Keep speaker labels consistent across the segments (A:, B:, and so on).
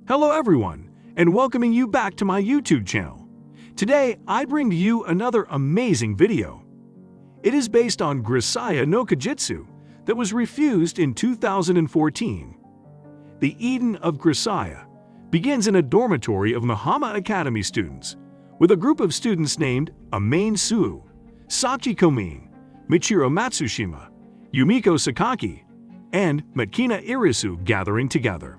A: Hello everyone, and welcoming you back to my YouTube channel. Today, I bring to you another amazing video. It is based on Grisaia No Kajitsu that was refused in 2014. The Eden of Grisaia begins in a dormitory of Mahama Academy students, with a group of students named Amain Suu, Sachi Komin, Michiro Matsushima, Yumiko Sakaki, and Makina Irisu gathering together.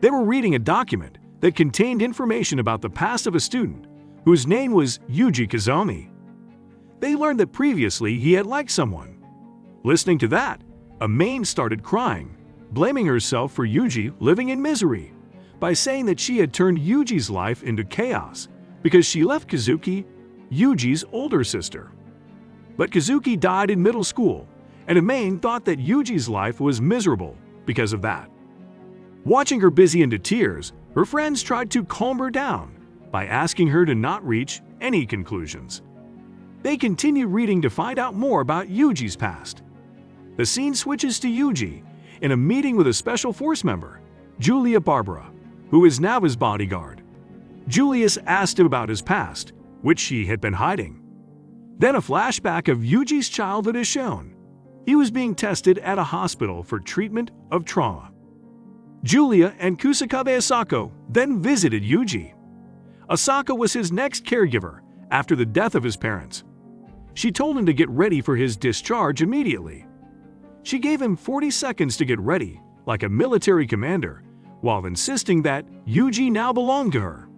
A: They were reading a document that contained information about the past of a student whose name was Yuuji Kazami. They learned that previously he had liked someone. Listening to that, Amain started crying, blaming herself for Yuuji living in misery by saying that she had turned Yuuji's life into chaos because she left Kazuki, Yuuji's older sister. But Kazuki died in middle school, and Amain thought that Yuuji's life was miserable because of that. Watching her busy into tears, her friends tried to calm her down by asking her to not reach any conclusions. They continue reading to find out more about Yuuji's past. The scene switches to Yuuji in a meeting with a special force member, Julia Barbara, who is now his bodyguard. Julius asked him about his past, which she had been hiding. Then a flashback of Yuuji's childhood is shown. He was being tested at a hospital for treatment of trauma. Julia and Kusakabe Asako then visited Yuuji. Asako was his next caregiver after the death of his parents. She told him to get ready for his discharge immediately. She gave him 40 seconds to get ready, like a military commander, while insisting that Yuuji now belonged to her.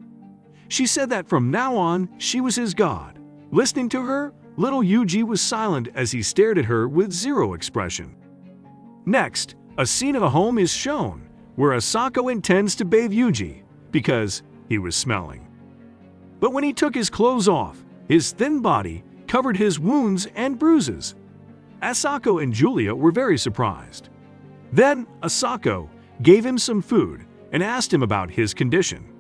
A: She said that from now on, she was his god. Listening to her, little Yuuji was silent as he stared at her with zero expression. Next, a scene of a home is shown, where Asako intends to bathe Yuuji because he was smelling. But when he took his clothes off, his thin body covered his wounds and bruises. Asako and Julia were very surprised. Then Asako gave him some food and asked him about his condition.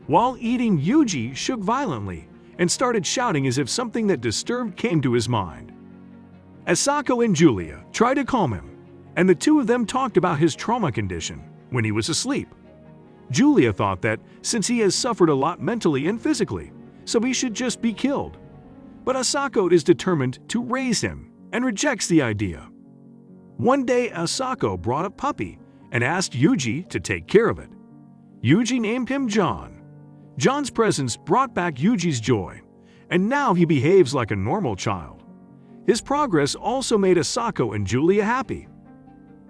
A: While eating, Yuuji shook violently and started shouting as if something that disturbed came to his mind. Asako and Julia tried to calm him, and the two of them talked about his trauma condition when he was asleep. Julia thought that since he has suffered a lot mentally and physically, so he should just be killed. But Asako is determined to raise him and rejects the idea. One day, Asako brought a puppy and asked Yuuji to take care of it. Yuuji named him John. John's presence brought back Yuuji's joy, and now he behaves like a normal child. His progress also made Asako and Julia happy.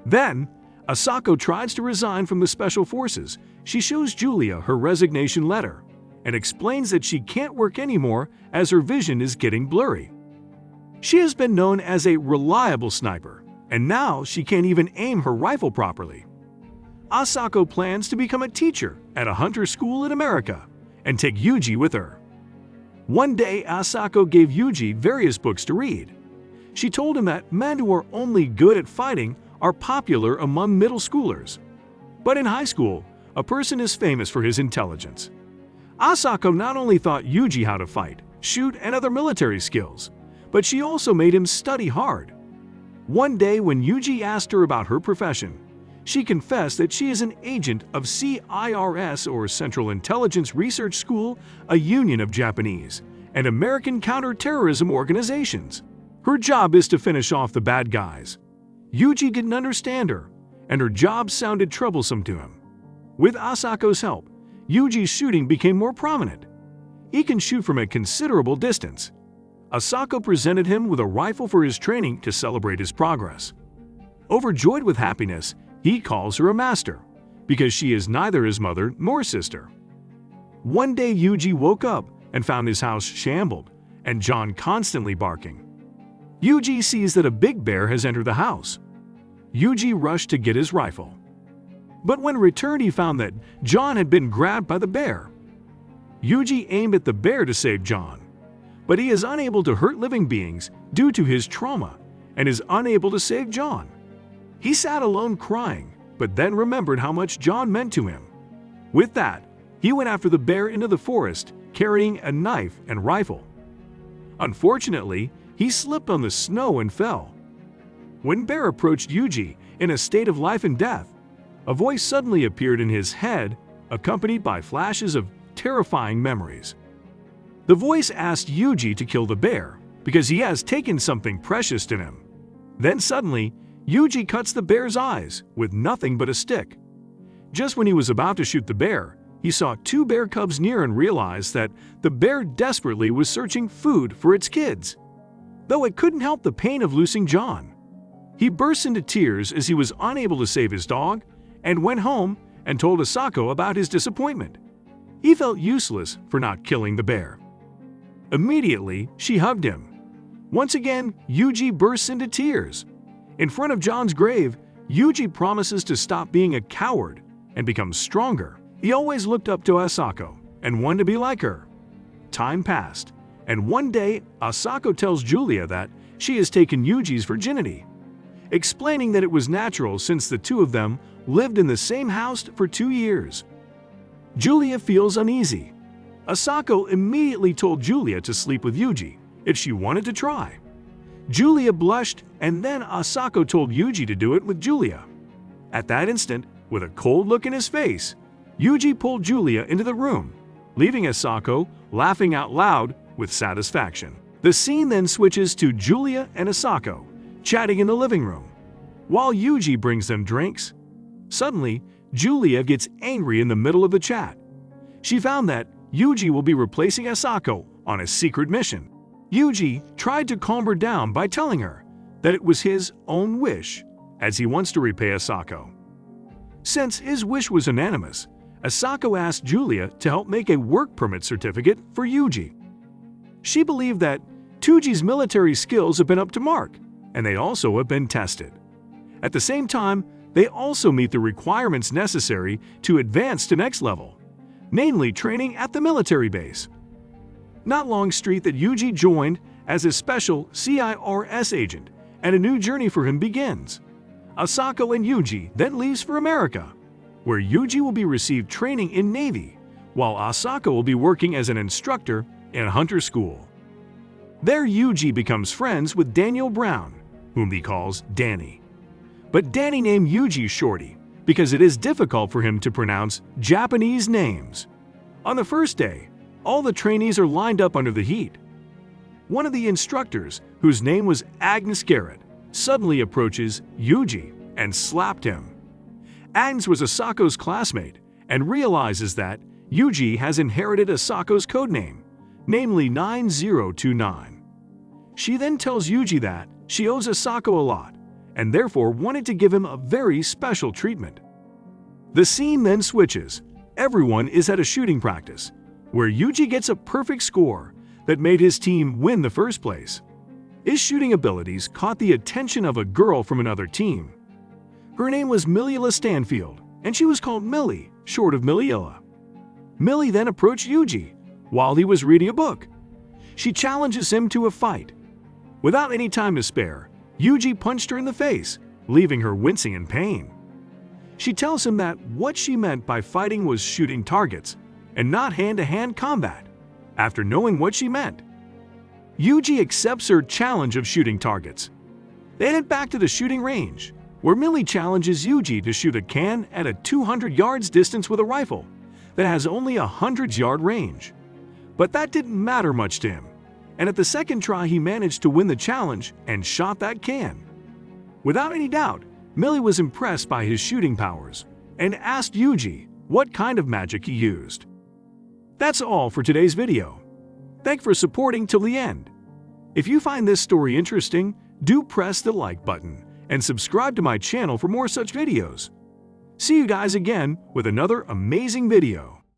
A: Then, Asako tries to resign from the Special Forces. She shows Julia her resignation letter and explains that she can't work anymore as her vision is getting blurry. She has been known as a reliable sniper, and now she can't even aim her rifle properly. Asako plans to become a teacher at a hunter school in America and take Yuuji with her. One day, Asako gave Yuuji various books to read. She told him that men who are only good at fighting are popular among middle schoolers. But in high school, a person is famous for his intelligence. Asako not only taught Yuuji how to fight, shoot, and other military skills, but she also made him study hard. One day when Yuuji asked her about her profession, she confessed that she is an agent of CIRS, or Central Intelligence Research School, a union of Japanese and American counterterrorism organizations. Her job is to finish off the bad guys. Yuuji didn't understand her, and her job sounded troublesome to him. With Asako's help, Yuuji's shooting became more prominent. He can shoot from a considerable distance. Asako presented him with a rifle for his training to celebrate his progress. Overjoyed with happiness, he calls her a master, because she is neither his mother nor sister. One day, Yuuji woke up and found his house shambled, and John constantly barking. Yuuji sees that a big bear has entered the house. Yuuji rushed to get his rifle. But when returned, he found that John had been grabbed by the bear. Yuuji aimed at the bear to save John, but he is unable to hurt living beings due to his trauma and is unable to save John. He sat alone crying, but then remembered how much John meant to him. With that, he went after the bear into the forest, carrying a knife and rifle. Unfortunately, he slipped on the snow and fell. When Bear approached Yuuji in a state of life and death, a voice suddenly appeared in his head accompanied by flashes of terrifying memories. The voice asked Yuuji to kill the bear because he has taken something precious to him. Then suddenly, Yuuji cuts the bear's eyes with nothing but a stick. Just when he was about to shoot the bear, he saw two bear cubs near and realized that the bear desperately was searching food for its kids. Though it couldn't help the pain of losing John. He burst into tears as he was unable to save his dog and went home and told Asako about his disappointment. He felt useless for not killing the bear. Immediately, she hugged him. Once again, Yuuji bursts into tears. In front of John's grave, Yuuji promises to stop being a coward and become stronger. He always looked up to Asako and wanted to be like her. Time passed, and one day Asako tells Julia that she has taken Yuuji's virginity, explaining that it was natural since the two of them lived in the same house for 2 years. Julia feels uneasy. Asako immediately told Julia to sleep with Yuuji if she wanted to try. Julia blushed, and then Asako told Yuuji to do it with Julia. At that instant, with a cold look in his face, Yuuji pulled Julia into the room, leaving Asako laughing out loud with satisfaction. The scene then switches to Julia and Asako chatting in the living room, while Yuuji brings them drinks. Suddenly, Julia gets angry in the middle of the chat. She found that Yuuji will be replacing Asako on a secret mission. Yuuji tried to calm her down by telling her that it was his own wish, as he wants to repay Asako. Since his wish was unanimous, Asako asked Julia to help make a work permit certificate for Yuuji. She believed that Yuuji's military skills have been up to mark, and they also have been tested. At the same time, they also meet the requirements necessary to advance to next level, namely training at the military base. Not long street that Yuuji joined as a special CIRS agent, and a new journey for him begins. Asako and Yuuji then leaves for America, where Yuuji will be received training in Navy, while Asako will be working as an instructor in a hunter school. There Yuuji becomes friends with Daniel Brown, whom he calls Danny. But Danny named Yuuji Shorty because it is difficult for him to pronounce Japanese names. On the first day, all the trainees are lined up under the heat. One of the instructors, whose name was Agnes Garrett, suddenly approaches Yuuji and slapped him. Agnes was Asako's classmate and realizes that Yuuji has inherited Asako's codename, namely 9029. She then tells Yuuji that she owes Asako a lot and therefore wanted to give him a very special treatment. The scene then switches. Everyone is at a shooting practice, where Yuuji gets a perfect score that made his team win the first place. His shooting abilities caught the attention of a girl from another team. Her name was Millila Stanfield, and she was called Millie, short of Millila. Millie then approached Yuuji while he was reading a book. She challenges him to a fight. Without any time to spare, Yuuji punched her in the face, leaving her wincing in pain. She tells him that what she meant by fighting was shooting targets and not hand-to-hand combat. After knowing what she meant, Yuuji accepts her challenge of shooting targets. They head back to the shooting range, where Millie challenges Yuuji to shoot a can at a 200 yards distance with a rifle that has only a 100-yard range. But that didn't matter much to him, and at the second try he managed to win the challenge and shot that can. Without any doubt, Millie was impressed by his shooting powers and asked Yuuji what kind of magic he used. That's all for today's video. Thanks for supporting till the end. If you find this story interesting, do press the like button and subscribe to my channel for more such videos. See you guys again with another amazing video.